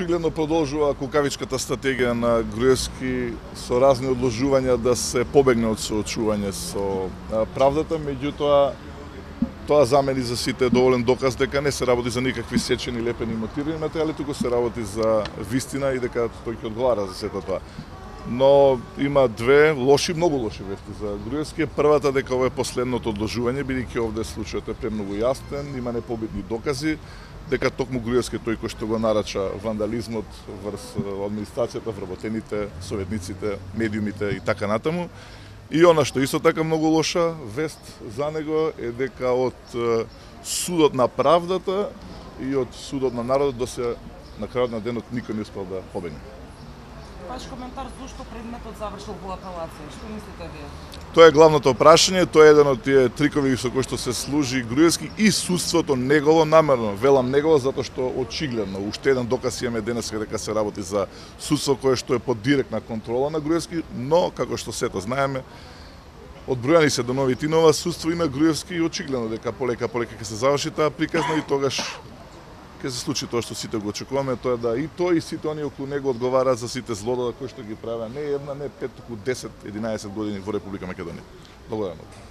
очигледно продолжува кукавичката стратегија на Груевски со разни одложувања да се побегне од соочување со правдата, меѓутоа тоа за мене и за сите е доволен доказ дека не се работи за никакви сечени, лепени, мотивирани материјали, туку се работи за вистина и дека тој ќе одговара за сето тоа. Но има две лоши, многу лоши вести за Груевски. Првата дека ова е последното одложување, бидејќи овде случајот е премногу јасен, има непобитни докази дека токму Груевски тој кој што го нарача вандализмот врз администрацијата, вработените, советниците, медиумите и така натаму. И она што исто така многу лоша вест за него е дека од судот на правдата и од судот на народот до се на крајот на денот никој не успел да побегне. Ваш коментар зошто предметот завршил во апелација? Што мислите вие? Тоа е главното прашање, тоа е еден од тие трикови со кои што се служи Груевски и судството негово намерно. Велам негово затоа што очигледно уште еден доказ имаме денес дека се работи за судство кое што е под директна контрола на Груевски, но како што сето знаеме, одбројани се до нови тинова судство има Груевски и очигледно дека полека ќе се заврши таа приказна и тогаш ќе се случи тоа што сите го очекуваме, тоа е да и тој и сите они околу него одговараат за сите злодела кои што ги правеа не една, не 5, туку 10, 11 години во Република Македонија. Благодарам.